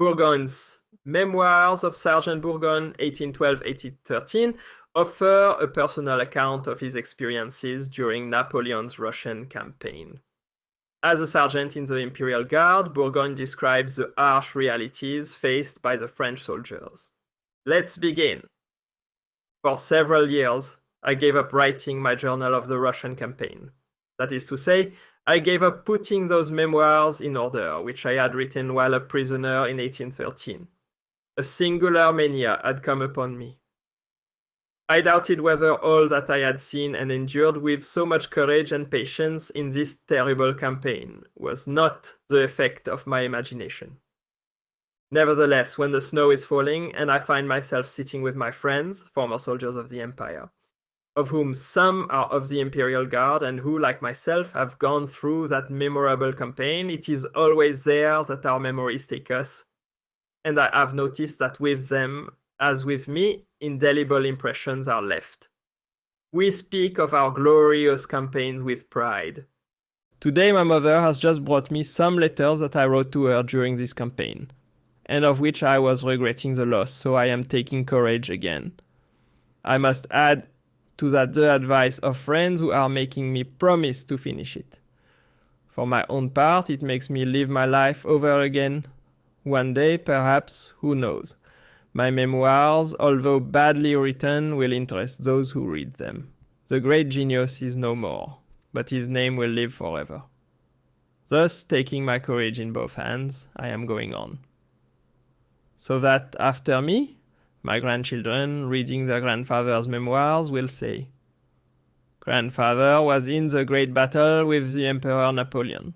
Bourgogne's Memoirs of Sergeant Bourgogne, 1812-1813, offer a personal account of his experiences during Napoleon's Russian campaign. As a sergeant in the Imperial Guard, Bourgogne describes the harsh realities faced by the French soldiers. Let's begin. For several years, I gave up writing my journal of the Russian campaign. That is to say, I gave up putting those memoirs in order, which I had written while a prisoner in 1813. A singular mania had come upon me. I doubted whether all that I had seen and endured with so much courage and patience in this terrible campaign was not the effect of my imagination. Nevertheless, when the snow is falling and I find myself sitting with my friends, former soldiers of the Empire, of whom some are of the Imperial Guard and who, like myself, have gone through that memorable campaign, it is always there that our memories take us, and I have noticed that with them, as with me, indelible impressions are left. We speak of our glorious campaigns with pride. Today my mother has just brought me some letters that I wrote to her during this campaign, and of which I was regretting the loss, so I am taking courage again. I must add to that the advice of friends who are making me promise to finish it. For my own part, it makes me live my life over again. One day, perhaps, who knows? My memoirs, although badly written, will interest those who read them. The great genius is no more, but his name will live forever. Thus, taking my courage in both hands, I am going on. So that after me, my grandchildren, reading their grandfather's memoirs, will say, "Grandfather was in the great battle with the Emperor Napoleon."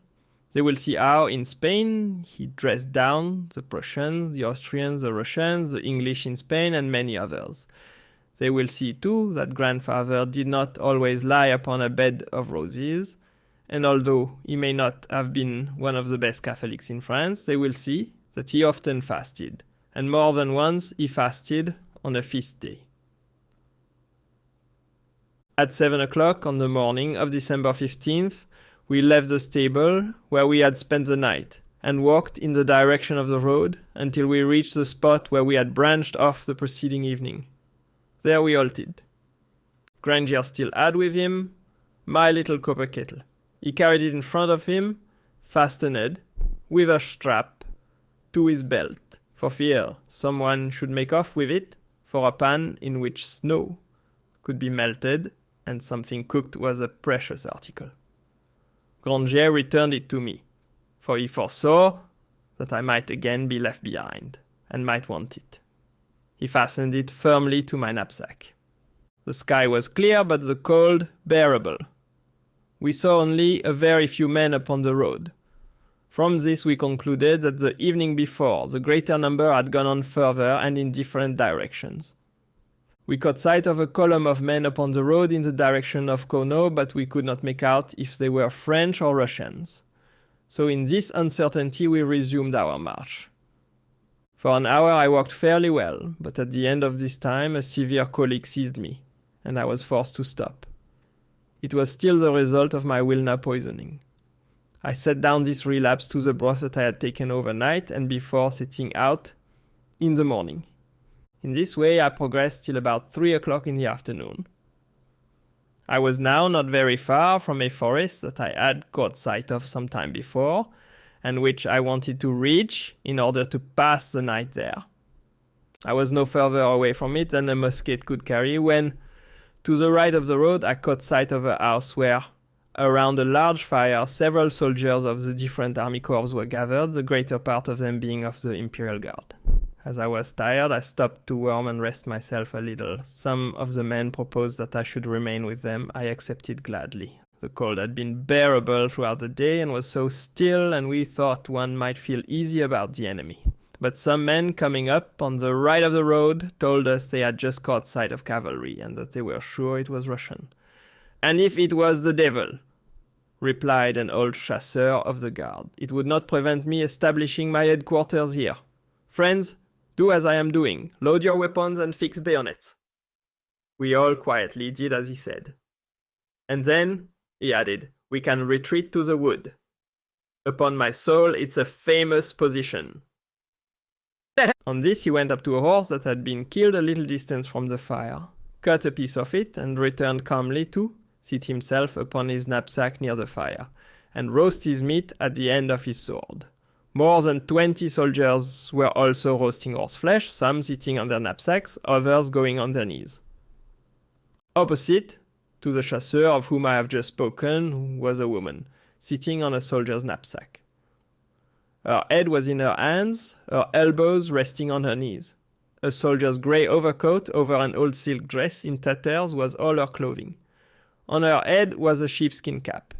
They will see how, in Spain, he dressed down the Prussians, the Austrians, the Russians, the English in Spain, and many others. They will see, too, that grandfather did not always lie upon a bed of roses, and although he may not have been one of the best Catholics in France, they will see that he often fasted, and more than once he fasted on a feast day. At 7 o'clock on the morning of December 15th, we left the stable where we had spent the night and walked in the direction of the road until we reached the spot where we had branched off the preceding evening. There we halted. Granger still had with him my little copper kettle. He carried it in front of him, fastened with a strap to his belt, for fear someone should make off with it for a pan in which snow could be melted and something cooked was a precious article. Granger returned it to me, for he foresaw that I might again be left behind, and might want it. He fastened it firmly to my knapsack. The sky was clear, but the cold bearable. We saw only a very few men upon the road. From this we concluded that the evening before, the greater number had gone on further and in different directions. We caught sight of a column of men upon the road in the direction of Kono, but we could not make out if they were French or Russians. So in this uncertainty we resumed our march. For an hour I walked fairly well, but at the end of this time a severe colic seized me, and I was forced to stop. It was still the result of my Wilna poisoning. I set down this relapse to the broth that I had taken overnight and before setting out in the morning. In this way I progressed till about 3 o'clock in the afternoon. I was now not very far from a forest that I had caught sight of some time before, and which I wanted to reach in order to pass the night there. I was no further away from it than a musket could carry when, to the right of the road, I caught sight of a house where, around a large fire, several soldiers of the different army corps were gathered, the greater part of them being of the Imperial Guard. As I was tired, I stopped to warm and rest myself a little. Some of the men proposed that I should remain with them. I accepted gladly. The cold had been bearable throughout the day and was so still, and we thought one might feel easy about the enemy. But some men coming up on the right of the road told us they had just caught sight of cavalry and that they were sure it was Russian. "And if it was the devil," replied an old chasseur of the guard, "it would not prevent me establishing my headquarters here. Friends, do as I am doing. Load your weapons and fix bayonets." We all quietly did as he said. "And then," he added, "we can retreat to the wood. Upon my soul, it's a famous position." On this he went up to a horse that had been killed a little distance from the fire, cut a piece of it, and returned calmly to seat himself upon his knapsack near the fire, and roast his meat at the end of his sword. More than 20 soldiers were also roasting horse flesh, some sitting on their knapsacks, others going on their knees. Opposite to the chasseur of whom I have just spoken was a woman, sitting on a soldier's knapsack. Her head was in her hands, her elbows resting on her knees. A soldier's grey overcoat over an old silk dress in tatters was all her clothing. On her head was a sheepskin cap,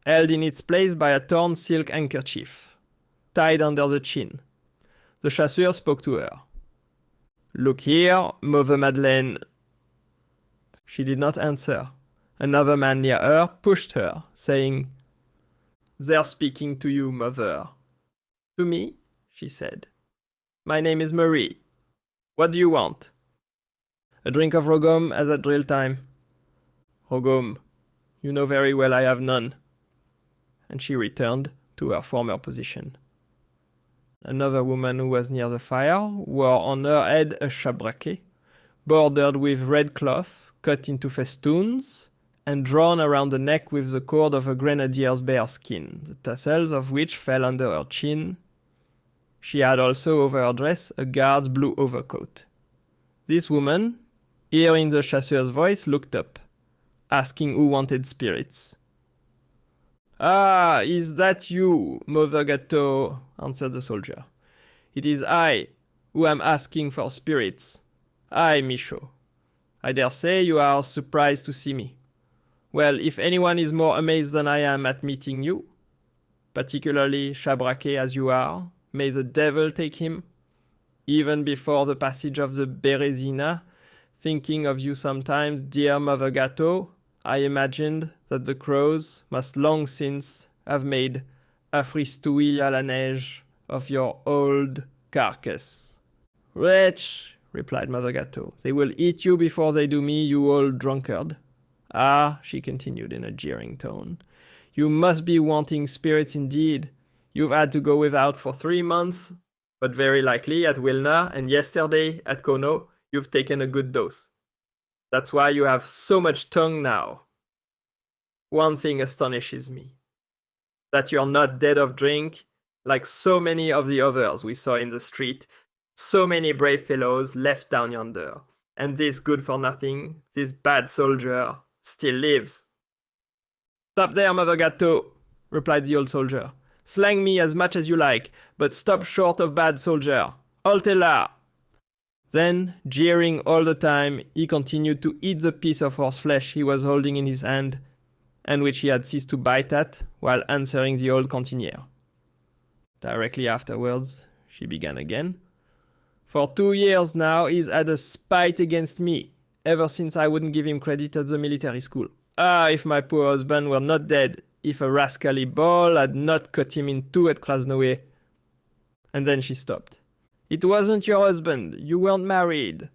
held in its place by a torn silk handkerchief, tied under the chin. The chasseur spoke to her. "Look here, Mother Madeleine." She did not answer. Another man near her pushed her, saying, "They're speaking to you, Mother." "To me?" she said. "My name is Marie. What do you want?" "A drink of rogum as at drill time." "Rogum, you know very well I have none." And she returned to her former position. Another woman who was near the fire wore on her head a shabraquet, bordered with red cloth, cut into festoons, and drawn around the neck with the cord of a grenadier's bear skin, the tassels of which fell under her chin. She had also over her dress a guard's blue overcoat. This woman, hearing the chasseur's voice, looked up, asking who wanted spirits. "Ah, is that you, Mother Gâteau?" answered the soldier. "It is I who am asking for spirits. I, Michaud. I dare say you are surprised to see me. Well, if anyone is more amazed than I am at meeting you, particularly shabraqué as you are, may the devil take him. Even before the passage of the Bérésina, thinking of you sometimes, dear Mother Gâteau, I imagined that the crows must long since have made a fristouille à la neige of your old carcass." "Wretch," replied Mother Gâteau, "they will eat you before they do me, you old drunkard. Ah," she continued in a jeering tone, "you must be wanting spirits indeed. You've had to go without for 3 months, but very likely at Wilna and yesterday at Kono you've taken a good dose. That's why you have so much tongue now. One thing astonishes me, that you're not dead of drink, like so many of the others we saw in the street, so many brave fellows left down yonder, and this good-for-nothing, this bad soldier, still lives." "Stop there, Mother Gâteau," replied the old soldier. "Slang me as much as you like, but stop short of bad soldier. Halte là!" Then, jeering all the time, he continued to eat the piece of horse flesh he was holding in his hand, and which he had ceased to bite at, while answering the old cantinière. Directly afterwards, she began again. "For 2 years now, he's had a spite against me, ever since I wouldn't give him credit at the military school. Ah, if my poor husband were not dead, if a rascally ball had not cut him in two at Krasnoe." And then she stopped. "It wasn't your husband. You weren't married."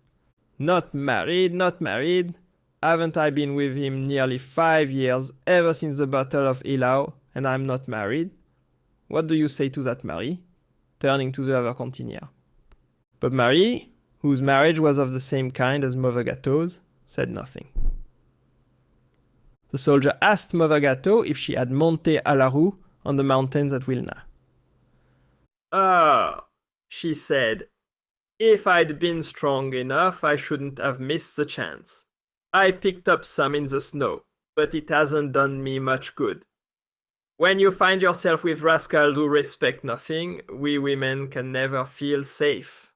Not married, not married. Haven't I been with him nearly 5 years, ever since the Battle of Eylau, and I'm not married? What do you say to that, Marie?" Turning to the other cantinière. But Marie, whose marriage was of the same kind as Mother Gâteau's, said nothing. The soldier asked Mother Gâteau if she had monté à la roue on the mountains at Wilna. "Ah," she said, "if I'd been strong enough, I shouldn't have missed the chance. I picked up some in the snow, but it hasn't done me much good. When you find yourself with rascals who respect nothing, we women can never feel safe."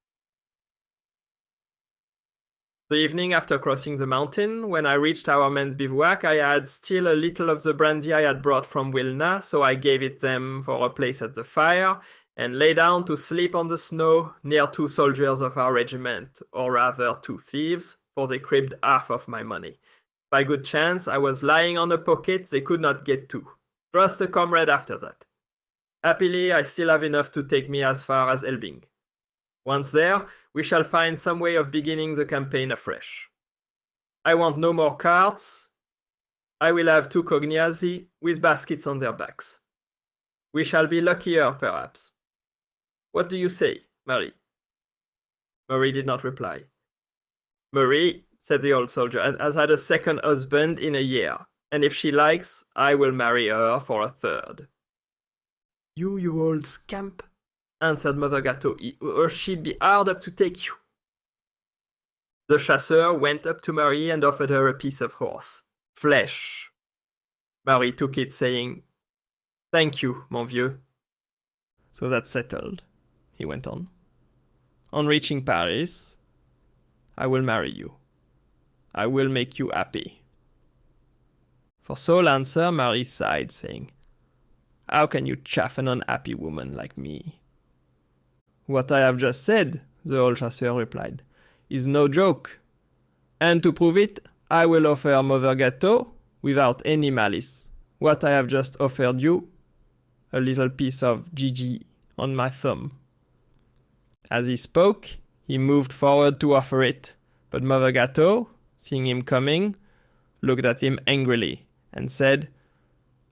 The evening after crossing the mountain, when I reached our men's bivouac, I had still a little of the brandy I had brought from Wilna, so I gave it them for a place at the fire, and lay down to sleep on the snow near 2 soldiers of our regiment, or rather 2 thieves, for they cribbed half of my money. By good chance, I was lying on a pocket they could not get to. Trust a comrade after that. Happily, I still have enough to take me as far as Elbing. Once there, we shall find some way of beginning the campaign afresh. I want no more carts. I will have 2 cognazi with baskets on their backs. We shall be luckier, perhaps. What do you say, Marie? Marie did not reply. Marie, said the old soldier, has had a second husband in a year, and if she likes, I will marry her for a third. You old scamp, answered Mother Gâteau, or she'd be hard up to take you. The chasseur went up to Marie and offered her a piece of horse. Flesh. Marie took it, saying, Thank you, mon vieux. So that's settled, he went on. On reaching Paris, I will marry you. I will make you happy. For sole answer, Marie sighed, saying, How can you chaff an unhappy woman like me? What I have just said, the old chasseur replied, is no joke. And to prove it, I will offer Mother Gâteau, without any malice, what I have just offered you, a little piece of Gigi on my thumb. As he spoke, he moved forward to offer it, but Mother Gâteau, seeing him coming, looked at him angrily and said,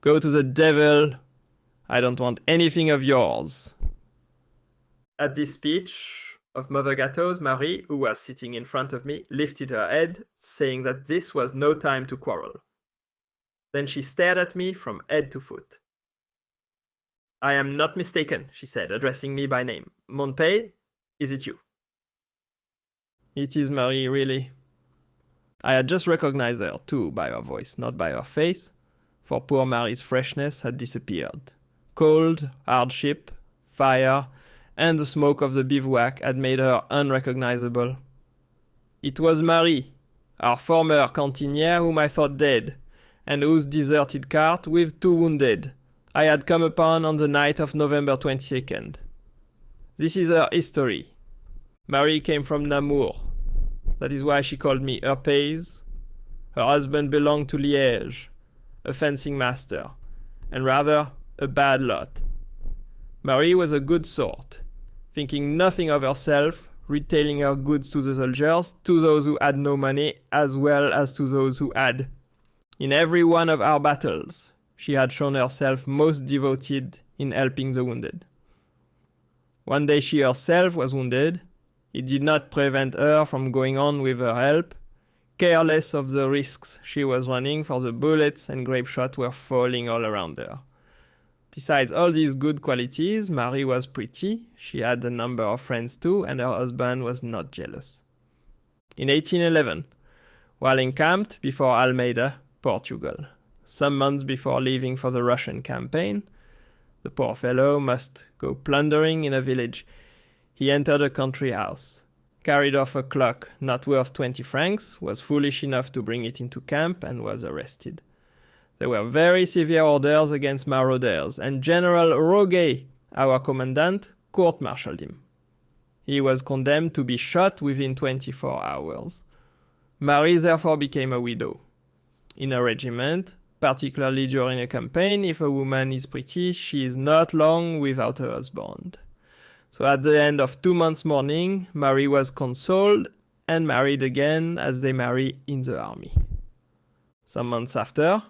Go to the devil, I don't want anything of yours. At this speech of Mother Gâteau's, Marie, who was sitting in front of me, lifted her head, saying that this was no time to quarrel. Then she stared at me from head to foot. I am not mistaken, she said, addressing me by name. Montpey, is it you? It is Marie, really. I had just recognized her, too, by her voice, not by her face, for poor Marie's freshness had disappeared. Cold, hardship, fire, and the smoke of the bivouac had made her unrecognizable. It was Marie, our former cantinière whom I thought dead, and whose deserted cart with 2 wounded I had come upon on the night of November 22nd. This is her history. Marie came from Namur. That is why she called me her pays. Her husband belonged to Liège, a fencing master, and rather a bad lot. Marie was a good sort, thinking nothing of herself, retailing her goods to the soldiers, to those who had no money, as well as to those who had. In every one of our battles, she had shown herself most devoted in helping the wounded. One day she herself was wounded. It did not prevent her from going on with her help, careless of the risks she was running, for the bullets and grape shot were falling all around her. Besides all these good qualities, Marie was pretty, she had a number of friends too, and her husband was not jealous. In 1811, while encamped before Almeida, Portugal, some months before leaving for the Russian campaign, the poor fellow must go plundering in a village. He entered a country house, carried off a clock not worth 20 francs, was foolish enough to bring it into camp, and was arrested. There were very severe orders against marauders, and General Roguet, our commandant, court-martialed him. He was condemned to be shot within 24 hours. Marie therefore became a widow. In a regiment, particularly during a campaign, if a woman is pretty, she is not long without her husband. So at the end of 2 months' mourning, Marie was consoled and married again, as they marry in the army. Some months after,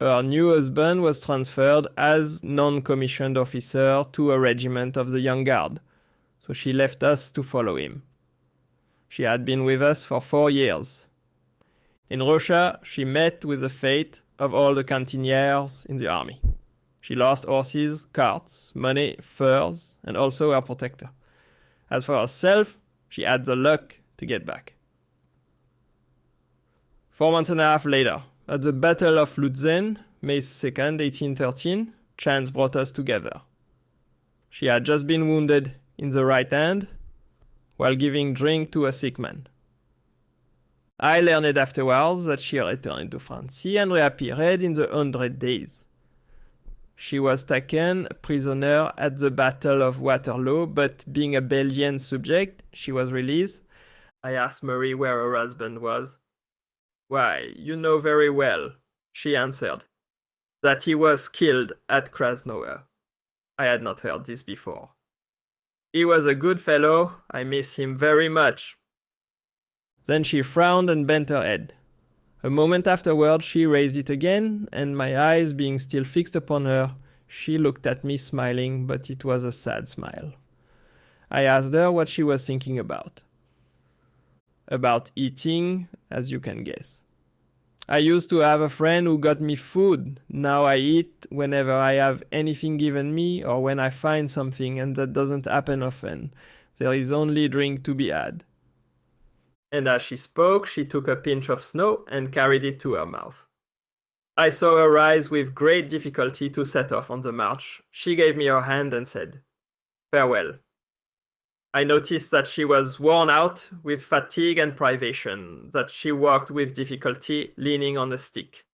her new husband was transferred as non-commissioned officer to a regiment of the Young Guard, so she left us to follow him. She had been with us for 4 years. In Russia, she met with the fate of all the cantinières in the army. She lost horses, carts, money, furs, and also her protector. As for herself, she had the luck to get back. 4 months and a half later, at the Battle of Lutzen, May 2nd, 1813, chance brought us together. She had just been wounded in the right hand while giving drink to a sick man. I learned afterwards that she returned to France and reappeared in the 100 Days. She was taken prisoner at the Battle of Waterloo, but being a Belgian subject, she was released. I asked Marie where her husband was. Why, you know very well, she answered, that he was killed at Krasnoe. I had not heard this before. He was a good fellow, I miss him very much. Then she frowned and bent her head. A moment afterward she raised it again, and my eyes being still fixed upon her, she looked at me smiling, but it was a sad smile. I asked her what she was thinking about. About eating, as you can guess. I used to have a friend who got me food. Now I eat whenever I have anything given me or when I find something, and that doesn't happen often. There is only drink to be had. And as she spoke, she took a pinch of snow and carried it to her mouth. I saw her rise with great difficulty to set off on the march. She gave me her hand and said, "Farewell." I noticed that she was worn out with fatigue and privation, that she walked with difficulty, leaning on a stick.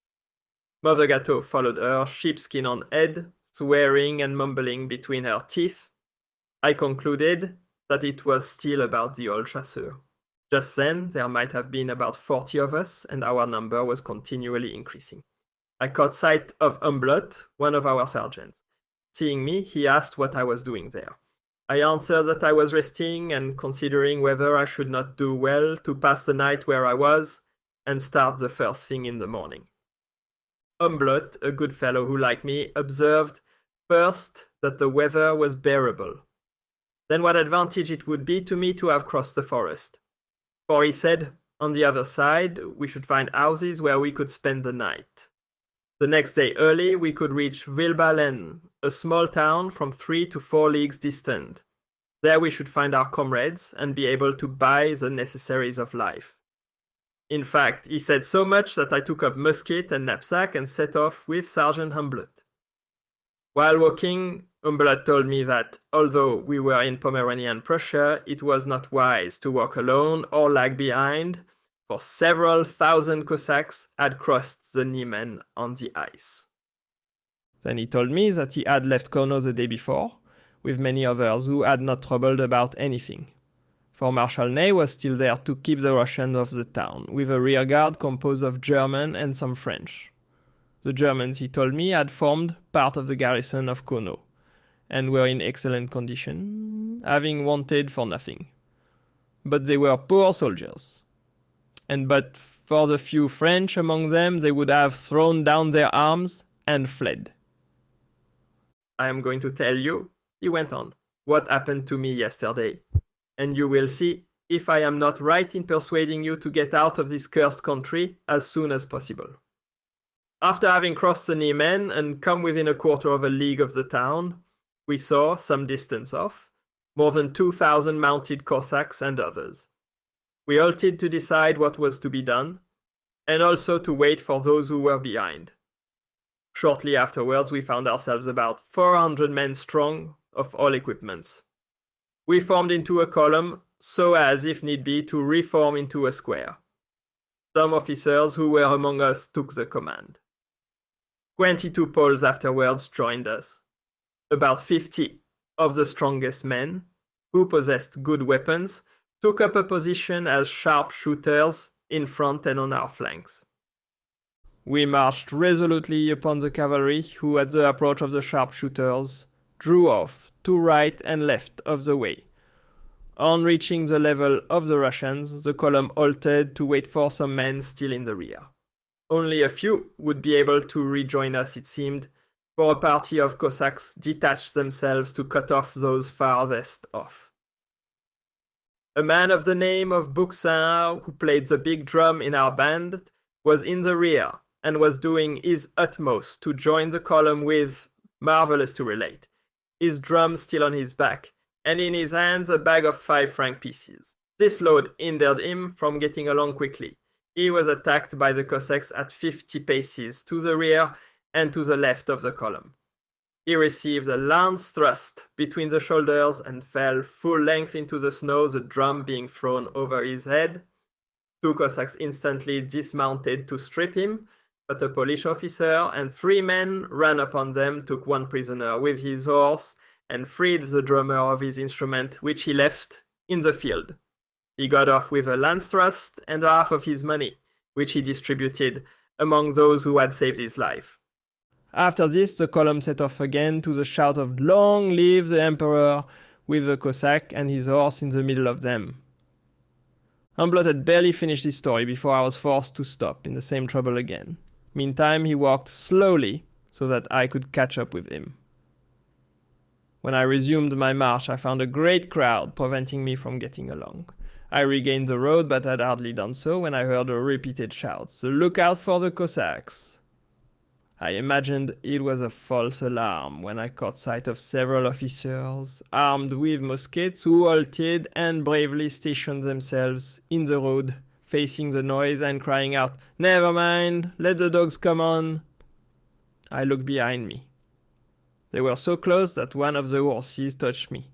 Mother Gâteau followed her, sheepskin on head, swearing and mumbling between her teeth. I concluded that it was still about the old chasseur. Just then, there might have been about 40 of us, and our number was continually increasing. I caught sight of Humblot, one of our sergeants. Seeing me, he asked what I was doing there. I answered that I was resting and considering whether I should not do well to pass the night where I was and start the first thing in the morning. Humblot, a good fellow who liked me, observed first that the weather was bearable, then what advantage it would be to me to have crossed the forest. For he said, on the other side, we should find houses where we could spend the night. The next day early, we could reach Villebalen, a small town from 3 to 4 leagues distant. There we should find our comrades and be able to buy the necessaries of life. In fact, he said so much that I took up musket and knapsack and set off with Sergeant Humblot. While walking, Humblot told me that, although we were in Pomeranian Prussia, it was not wise to walk alone or lag behind, for several thousand Cossacks had crossed the Niemen on the ice. Then he told me that he had left Kono the day before, with many others who had not troubled about anything. For Marshal Ney was still there to keep the Russians off the town, with a rear guard composed of German and some French. The Germans, he told me, had formed part of the garrison of Kono, and were in excellent condition, having wanted for nothing. But they were poor soldiers. And but for the few French among them, they would have thrown down their arms and fled. I am going to tell you, he went on, what happened to me yesterday, and you will see if I am not right in persuading you to get out of this cursed country as soon as possible. After having crossed the Niemen and come within a quarter of a league of the town, we saw, some distance off, more than 2,000 mounted Cossacks and others. We halted to decide what was to be done, and also to wait for those who were behind. Shortly afterwards, we found ourselves about 400 men strong of all equipments. We formed into a column so as, if need be, to reform into a square. Some officers who were among us took the command. 22 Poles afterwards joined us. About 50 of the strongest men, who possessed good weapons, took up a position as sharpshooters in front and on our flanks. We marched resolutely upon the cavalry, who at the approach of the sharpshooters drew off to right and left of the way. On reaching the level of the Russians, the column halted to wait for some men still in the rear. Only a few would be able to rejoin us, it seemed, for a party of Cossacks detached themselves to cut off those farthest off. A man of the name of Buxin, who played the big drum in our band, was in the rear and was doing his utmost to join the column with, marvelous to relate, his drum still on his back, and in his hands a bag of 5-franc pieces. This load hindered him from getting along quickly. He was attacked by the Cossacks at 50 paces to the rear and to the left of the column. He received a lance thrust between the shoulders and fell full length into the snow, the drum being thrown over his head. 2 Cossacks instantly dismounted to strip him, but a Polish officer and 3 men ran upon them, took 1 prisoner with his horse, and freed the drummer of his instrument, which he left in the field. He got off with a lance thrust and half of his money, which he distributed among those who had saved his life. After this, the column set off again to the shout of "Long live the Emperor," with the Cossack and his horse in the middle of them. Humblot had barely finished his story before I was forced to stop in the same trouble again. Meantime, he walked slowly so that I could catch up with him. When I resumed my march, I found a great crowd preventing me from getting along. I regained the road, but had hardly done so when I heard a repeated shout, "Look out for the Cossacks!" I imagined it was a false alarm when I caught sight of several officers armed with muskets who halted and bravely stationed themselves in the road, facing the noise and crying out, "Never mind, let the dogs come on." I looked behind me. They were so close that one of the horses touched me.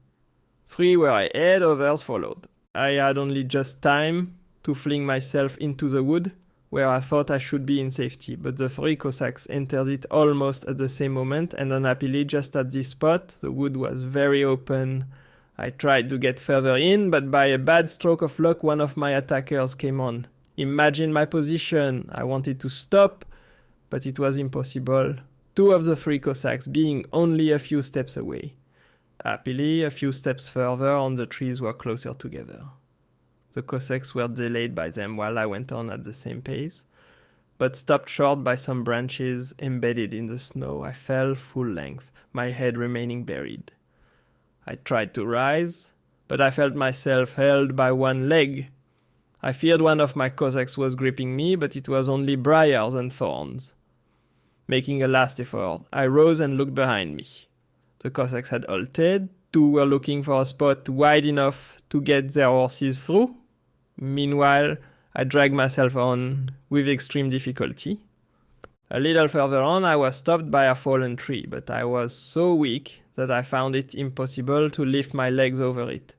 3 were ahead, others followed. I had only just time to fling myself into the wood, where I thought I should be in safety, but the 3 Cossacks entered it almost at the same moment, and unhappily just at this spot, the wood was very open. I tried to get further in, but by a bad stroke of luck, one of my attackers came on. Imagine my position. I wanted to stop, but it was impossible. 2 of the 3 Cossacks being only a few steps away. Happily, a few steps further on, the trees were closer together. The Cossacks were delayed by them while I went on at the same pace, but stopped short by some branches embedded in the snow. I fell full length, my head remaining buried. I tried to rise, but I felt myself held by one leg. I feared one of my Cossacks was gripping me, but it was only briars and thorns. Making a last effort, I rose and looked behind me. The Cossacks had halted. 2 were looking for a spot wide enough to get their horses through. Meanwhile, I dragged myself on with extreme difficulty. A little further on, I was stopped by a fallen tree, but I was so weak that I found it impossible to lift my legs over it,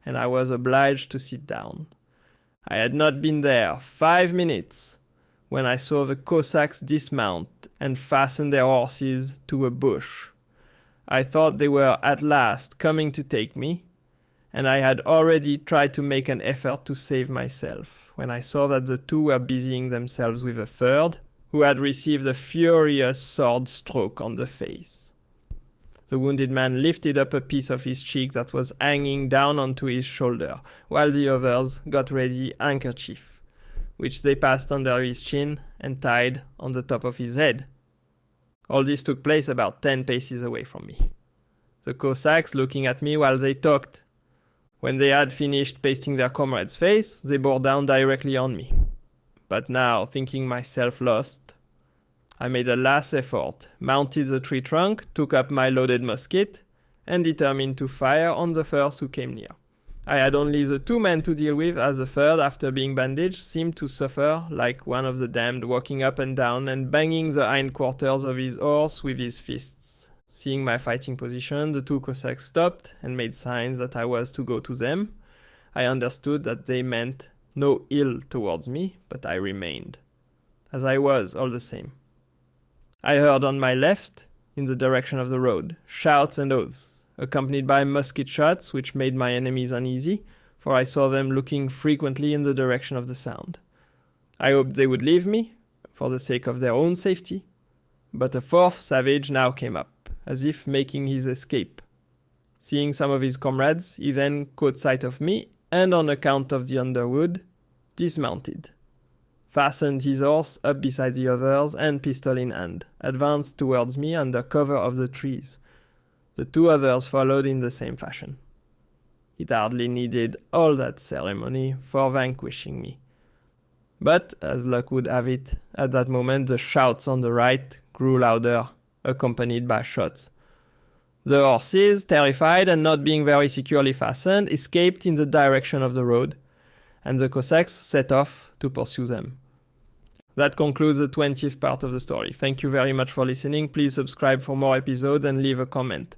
and I was obliged to sit down. I had not been there 5 minutes when I saw the Cossacks dismount and fasten their horses to a bush. I thought they were at last coming to take me, and I had already tried to make an effort to save myself, when I saw that the 2 were busying themselves with a 3rd, who had received a furious sword stroke on the face. The wounded man lifted up a piece of his cheek that was hanging down onto his shoulder, while the others got ready a handkerchief, which they passed under his chin and tied on the top of his head. All this took place about 10 paces away from me. The Cossacks looking at me while they talked. When they had finished pasting their comrade's face, they bore down directly on me. But now, thinking myself lost, I made a last effort, mounted the tree trunk, took up my loaded musket, and determined to fire on the first who came near. I had only the 2 men to deal with, as the 3rd, after being bandaged, seemed to suffer like one of the damned, walking up and down and banging the hindquarters of his horse with his fists. Seeing my fighting position, the 2 Cossacks stopped and made signs that I was to go to them. I understood that they meant no ill towards me, but I remained, as I was all the same. I heard on my left, in the direction of the road, shouts and oaths, accompanied by musket shots, which made my enemies uneasy, for I saw them looking frequently in the direction of the sound. I hoped they would leave me, for the sake of their own safety, but a 4th savage now came up, as if making his escape. Seeing some of his comrades, he then caught sight of me, and on account of the underwood, dismounted, fastened his horse up beside the others, and pistol in hand, advanced towards me under cover of the trees. The 2 others followed in the same fashion. It hardly needed all that ceremony for vanquishing me. But, as luck would have it, at that moment the shouts on the right grew louder, accompanied by shots. The horses, terrified and not being very securely fastened, escaped in the direction of the road, and the Cossacks set off to pursue them. That concludes the 20th part of the story. Thank you very much for listening. Please subscribe for more episodes and leave a comment.